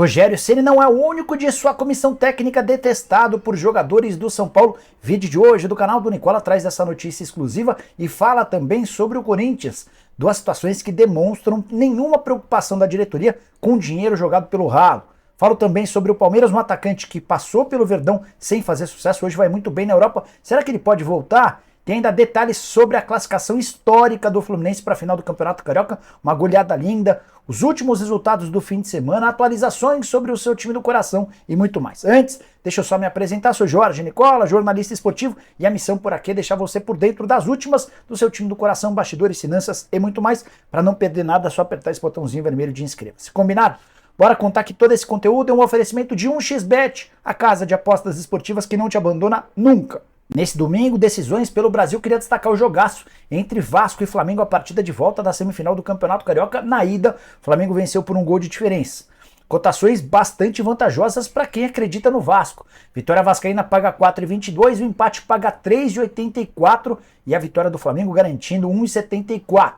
Rogério Ceni não é o único de sua comissão técnica detestado por jogadores do São Paulo. Vídeo de hoje do canal do Nicola traz essa notícia exclusiva e fala também sobre o Corinthians. Duas situações que demonstram nenhuma preocupação da diretoria com o dinheiro jogado pelo ralo. Falo também sobre o Palmeiras, um atacante que passou pelo Verdão sem fazer sucesso, hoje vai muito bem na Europa. Será que ele pode voltar? Tem ainda detalhes sobre a classificação histórica do Fluminense para a final do Campeonato Carioca, uma goleada linda, os últimos resultados do fim de semana, atualizações sobre o seu time do coração e muito mais. Antes, deixa eu só me apresentar, sou Jorge Nicola, jornalista esportivo, e a missão por aqui é deixar você por dentro das últimas do seu time do coração, bastidores, finanças e muito mais. Para não perder nada, é só apertar esse botãozinho vermelho de inscreva-se. Combinado? Bora contar que todo esse conteúdo é um oferecimento de 1xBet, a casa de apostas esportivas que não te abandona nunca. Nesse domingo, decisões pelo Brasil, queria destacar o jogaço entre Vasco e Flamengo, a partida de volta da semifinal do Campeonato Carioca. Na ida, o Flamengo venceu por um gol de diferença. Cotações bastante vantajosas para quem acredita no Vasco. Vitória vascaína paga 4,22, o empate paga 3,84 e a vitória do Flamengo garantindo 1,74.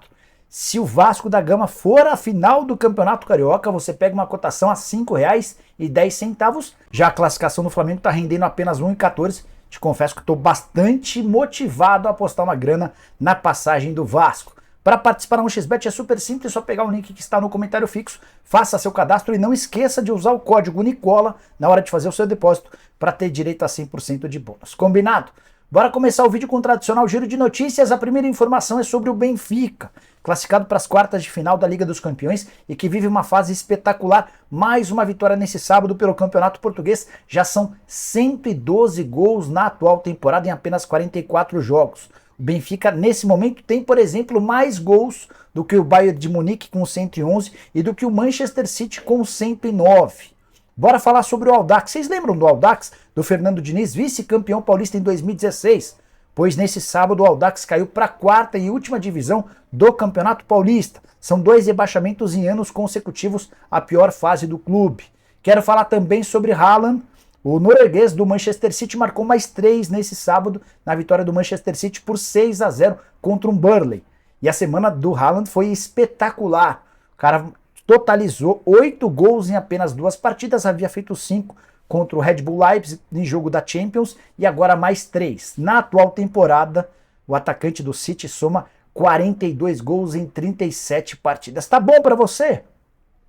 Se o Vasco da Gama for à final do Campeonato Carioca, você pega uma cotação a R$ 5,10. Já a classificação do Flamengo está rendendo apenas 1,14. Te confesso que estou bastante motivado a apostar uma grana na passagem do Vasco. Para participar no 1xBet é super simples, é só pegar o link que está no comentário fixo, faça seu cadastro e não esqueça de usar o código Nicola na hora de fazer o seu depósito para ter direito a 100% de bônus. Combinado? Bora começar o vídeo com o tradicional giro de notícias. A primeira informação é sobre o Benfica, classificado para as quartas de final da Liga dos Campeões e que vive uma fase espetacular. Mais uma vitória nesse sábado pelo Campeonato Português. Já são 112 gols na atual temporada em apenas 44 jogos. O Benfica, nesse momento, tem, por exemplo, mais gols do que o Bayern de Munique com 111 e do que o Manchester City com 109. Bora falar sobre o Audax. Vocês lembram do Audax, do Fernando Diniz, vice-campeão paulista em 2016? Pois nesse sábado o Audax caiu para a quarta e última divisão do Campeonato Paulista. São 2 rebaixamentos em anos consecutivos, a pior fase do clube. Quero falar também sobre Haaland. O norueguês do Manchester City marcou mais 3 nesse sábado na vitória do Manchester City por 6-0 contra um Burnley. E a semana do Haaland foi espetacular. O cara totalizou 8 gols em apenas 2 partidas, havia feito 5 contra o Red Bull Leipzig em jogo da Champions e agora mais 3. Na atual temporada, o atacante do City soma 42 gols em 37 partidas. Tá bom para você?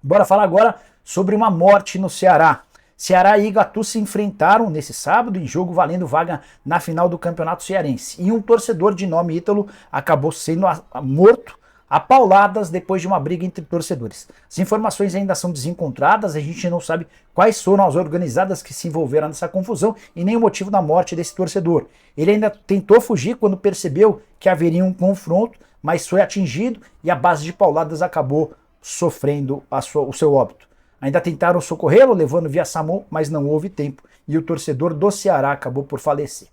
Bora falar agora sobre uma morte no Ceará. Ceará e Iguatu se enfrentaram nesse sábado em jogo valendo vaga na final do Campeonato Cearense. E um torcedor de nome Ítalo acabou sendo morto a pauladas depois de uma briga entre torcedores. As informações ainda são desencontradas, a gente não sabe quais foram as organizadas que se envolveram nessa confusão e nem o motivo da morte desse torcedor. Ele ainda tentou fugir quando percebeu que haveria um confronto, mas foi atingido e a base de pauladas acabou sofrendo o seu óbito. Ainda tentaram socorrê-lo, levando via SAMU, mas não houve tempo e o torcedor do Ceará acabou por falecer.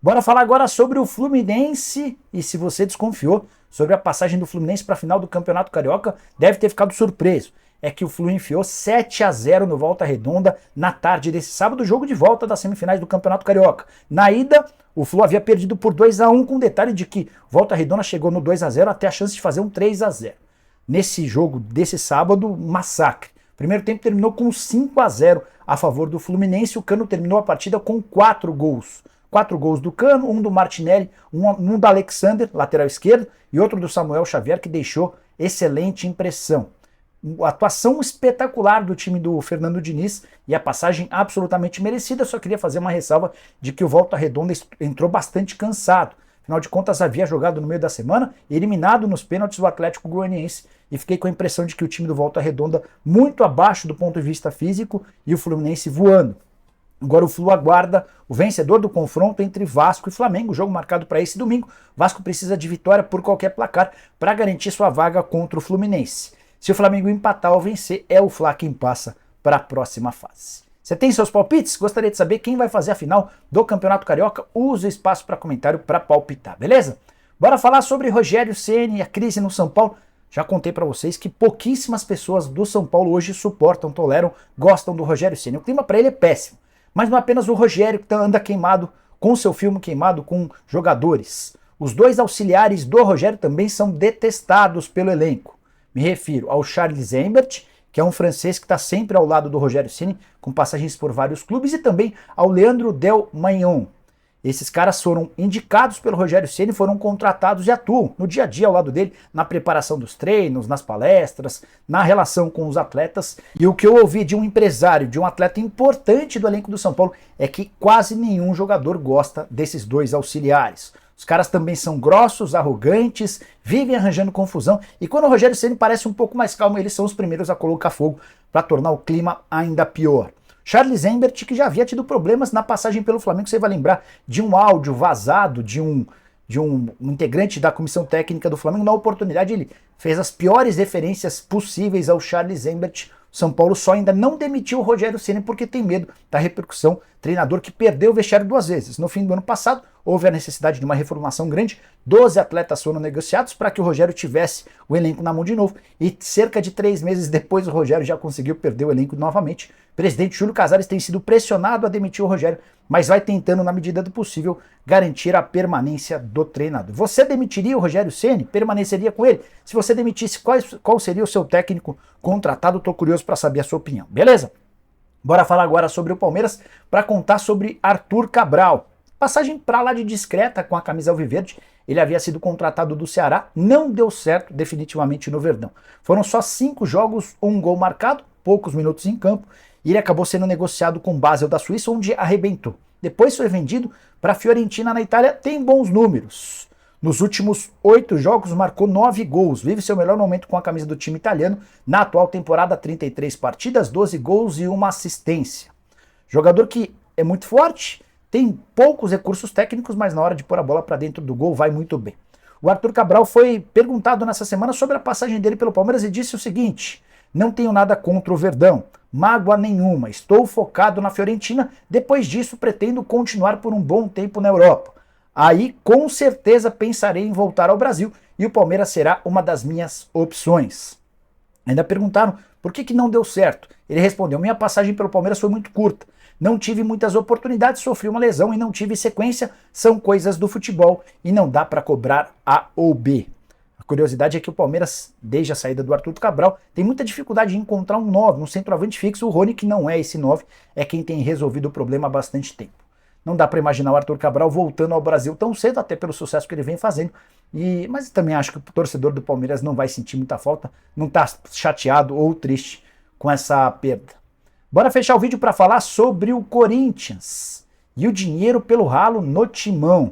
Bora falar agora sobre o Fluminense e se você desconfiou sobre a passagem do Fluminense para a final do Campeonato Carioca, deve ter ficado surpreso. É que o Flu enfiou 7-0 no Volta Redonda na tarde desse sábado, jogo de volta das semifinais do Campeonato Carioca. Na ida, o Flu havia perdido por 2-1, com o detalhe de que Volta Redonda chegou no 2-0 até a chance de fazer um 3-0. Nesse jogo desse sábado, massacre. O primeiro tempo terminou com 5-0 a favor do Fluminense, o Cano terminou a partida com 4 gols. 4 gols do Cano, um do Martinelli, um do Alexander, lateral esquerdo, e outro do Samuel Xavier, que deixou excelente impressão. A atuação espetacular do time do Fernando Diniz e a passagem absolutamente merecida. Só queria fazer uma ressalva de que o Volta Redonda entrou bastante cansado. Afinal de contas, havia jogado no meio da semana, eliminado nos pênaltis o Atlético Goianiense, e fiquei com a impressão de que o time do Volta Redonda muito abaixo do ponto de vista físico e o Fluminense voando. Agora o Flu aguarda o vencedor do confronto entre Vasco e Flamengo, jogo marcado para esse domingo. Vasco precisa de vitória por qualquer placar para garantir sua vaga contra o Fluminense. Se o Flamengo empatar ou vencer, é o Fla quem passa para a próxima fase. Você tem seus palpites? Gostaria de saber quem vai fazer a final do Campeonato Carioca? Use o espaço para comentário para palpitar, beleza? Bora falar sobre Rogério Ceni e a crise no São Paulo. Já contei para vocês que pouquíssimas pessoas do São Paulo hoje suportam, toleram, gostam do Rogério Ceni. O clima para ele é péssimo. Mas não é apenas o Rogério que anda queimado com seu filme queimado com jogadores. Os 2 auxiliares do Rogério também são detestados pelo elenco. Me refiro ao Charles Embert, que é um francês que está sempre ao lado do Rogério Ceni, com passagens por vários clubes, e também ao Leandro Del Magnon. Esses caras foram indicados pelo Rogério Ceni, foram contratados e atuam no dia a dia ao lado dele, na preparação dos treinos, nas palestras, na relação com os atletas. E o que eu ouvi de um empresário, de um atleta importante do elenco do São Paulo, é que quase nenhum jogador gosta desses dois auxiliares. Os caras também são grossos, arrogantes, vivem arranjando confusão, e quando o Rogério Ceni parece um pouco mais calmo, eles são os primeiros a colocar fogo para tornar o clima ainda pior. Charles Embert, que já havia tido problemas na passagem pelo Flamengo, você vai lembrar de um áudio vazado de um integrante da comissão técnica do Flamengo. Na oportunidade, ele fez as piores referências possíveis ao Charles Embert. São Paulo só ainda não demitiu o Rogério Ceni porque tem medo da repercussão. Treinador que perdeu o vestiário 2 vezes. No fim do ano passado, houve a necessidade de uma reformulação grande. 12 atletas foram negociados para que o Rogério tivesse o elenco na mão de novo. E cerca de 3 meses depois, o Rogério já conseguiu perder o elenco novamente. O presidente Júlio Casares tem sido pressionado a demitir o Rogério, mas vai tentando, na medida do possível, garantir a permanência do treinador. Você demitiria o Rogério Ceni? Permaneceria com ele? Se você demitisse, qual seria o seu técnico contratado? Estou curioso para saber a sua opinião. Beleza? Bora falar agora sobre o Palmeiras para contar sobre Arthur Cabral. Passagem para lá de discreta com a camisa alviverde. Ele havia sido contratado do Ceará, não deu certo definitivamente no Verdão. Foram só 5 jogos, 1 gol marcado, poucos minutos em campo, e ele acabou sendo negociado com o Basel da Suíça, onde arrebentou. Depois foi vendido para a Fiorentina na Itália, tem bons números. Nos últimos 8 jogos marcou 9 gols, vive seu melhor momento com a camisa do time italiano. Na atual temporada, 33 partidas, 12 gols e 1 assistência. Jogador que é muito forte, tem poucos recursos técnicos, mas na hora de pôr a bola para dentro do gol vai muito bem. O Arthur Cabral foi perguntado nessa semana sobre a passagem dele pelo Palmeiras e disse o seguinte: não tenho nada contra o Verdão, mágoa nenhuma, estou focado na Fiorentina, depois disso pretendo continuar por um bom tempo na Europa. Aí com certeza pensarei em voltar ao Brasil e o Palmeiras será uma das minhas opções. Ainda perguntaram por que não deu certo. Ele respondeu: minha passagem pelo Palmeiras foi muito curta. Não tive muitas oportunidades, sofri uma lesão e não tive sequência. São coisas do futebol e não dá para cobrar A ou B. A curiosidade é que o Palmeiras, desde a saída do Arthur Cabral, tem muita dificuldade em encontrar um 9, um centroavante fixo. O Rony, que não é esse 9, é quem tem resolvido o problema há bastante tempo. Não dá para imaginar o Arthur Cabral voltando ao Brasil tão cedo, até pelo sucesso que ele vem fazendo. Mas também acho que o torcedor do Palmeiras não vai sentir muita falta, não está chateado ou triste com essa perda. Bora fechar o vídeo para falar sobre o Corinthians e o dinheiro pelo ralo no Timão.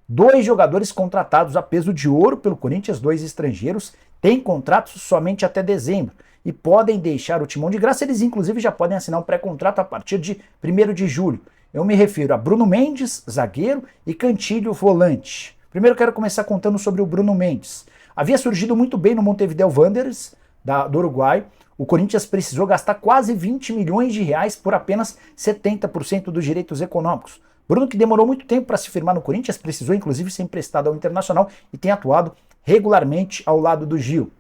2 jogadores contratados a peso de ouro pelo Corinthians, 2 estrangeiros, têm contratos somente até dezembro e podem deixar o Timão de graça. Eles inclusive já podem assinar um pré-contrato a partir de 1º de julho. Eu me refiro a Bruno Mendes, zagueiro, e Cantilho, volante. Primeiro quero começar contando sobre o Bruno Mendes. Havia surgido muito bem no Montevideo Wanderers, do Uruguai. O Corinthians precisou gastar quase 20 milhões de reais por apenas 70% dos direitos econômicos. Bruno, que demorou muito tempo para se firmar no Corinthians, precisou inclusive ser emprestado ao Internacional e tem atuado regularmente ao lado do Gil.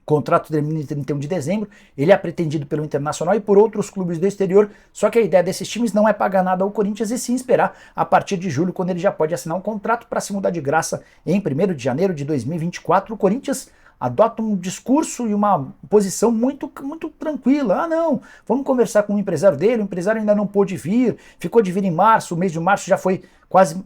O contrato termina em 31 de dezembro, ele é pretendido pelo Internacional e por outros clubes do exterior, só que a ideia desses times não é pagar nada ao Corinthians e sim esperar a partir de julho, quando ele já pode assinar um contrato para se mudar de graça em 1º de janeiro de 2024. O Corinthians adota um discurso e uma posição muito tranquila. Ah, não, vamos conversar com o empresário dele, o empresário ainda não pôde vir, ficou de vir em março, o mês de março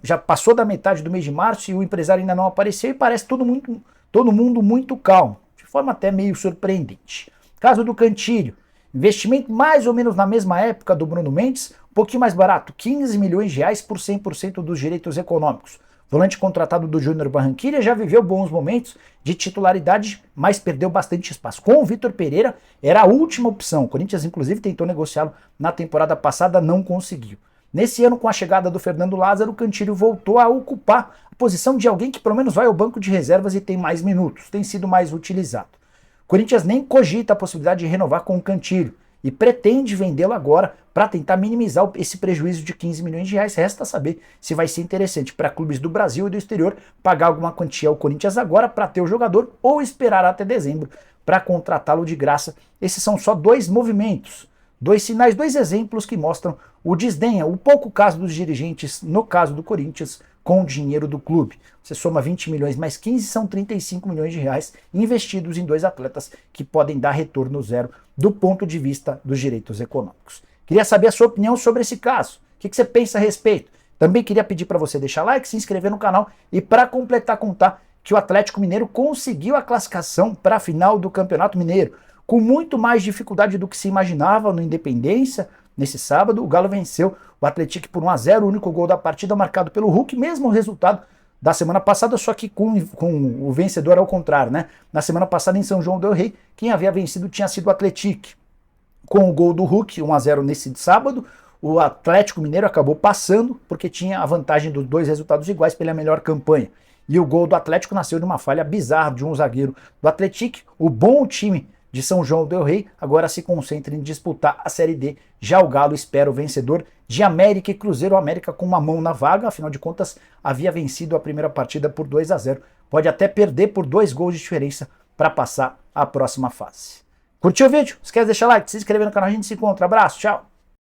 já passou da metade do mês de março e o empresário ainda não apareceu e parece todo mundo muito calmo, de forma até meio surpreendente. Caso do Cantilho, investimento mais ou menos na mesma época do Bruno Mendes, um pouquinho mais barato, 15 milhões de reais por 100% dos direitos econômicos. Volante contratado do Júnior Barranquilla, já viveu bons momentos de titularidade, mas perdeu bastante espaço. Com o Vitor Pereira, era a última opção. O Corinthians, inclusive, tentou negociá-lo na temporada passada, não conseguiu. Nesse ano, com a chegada do Fernando Lázaro, o Cantilho voltou a ocupar a posição de alguém que pelo menos vai ao banco de reservas e tem mais minutos, tem sido mais utilizado. O Corinthians nem cogita a possibilidade de renovar com o Cantilho e pretende vendê-lo agora para tentar minimizar esse prejuízo de 15 milhões de reais. Resta saber se vai ser interessante para clubes do Brasil e do exterior pagar alguma quantia ao Corinthians agora para ter o jogador ou esperar até dezembro para contratá-lo de graça. Esses são só 2 movimentos, 2 sinais, 2 exemplos que mostram o desdém, o pouco caso dos dirigentes, no caso do Corinthians, com o dinheiro do clube. Você soma 20 milhões mais 15, são 35 milhões de reais investidos em 2 atletas que podem dar retorno zero do ponto de vista dos direitos econômicos. Queria saber a sua opinião sobre esse caso. O que você pensa a respeito? Também queria pedir para você deixar like, se inscrever no canal e para completar contar que o Atlético Mineiro conseguiu a classificação para a final do Campeonato Mineiro, com muito mais dificuldade do que se imaginava no Independência. Nesse sábado, o Galo venceu o Atlético por 1-0, o único gol da partida marcado pelo Hulk, mesmo o resultado da semana passada, só que com o vencedor ao contrário, né? Na semana passada, em São João del Rei, quem havia vencido tinha sido o Atlético. Com o gol do Hulk, 1-0 nesse sábado, o Atlético Mineiro acabou passando, porque tinha a vantagem dos 2 resultados iguais pela melhor campanha. E o gol do Atlético nasceu de uma falha bizarra de um zagueiro do Atlético. O bom time de São João del Rei agora se concentra em disputar a Série D. Já o Galo espera o vencedor de América e Cruzeiro. O América com uma mão na vaga, afinal de contas havia vencido a primeira partida por 2-0. Pode até perder por 2 gols de diferença para passar à próxima fase. Curtiu o vídeo? Esquece de deixar like, se inscrever no canal, a gente se encontra. Abraço, tchau!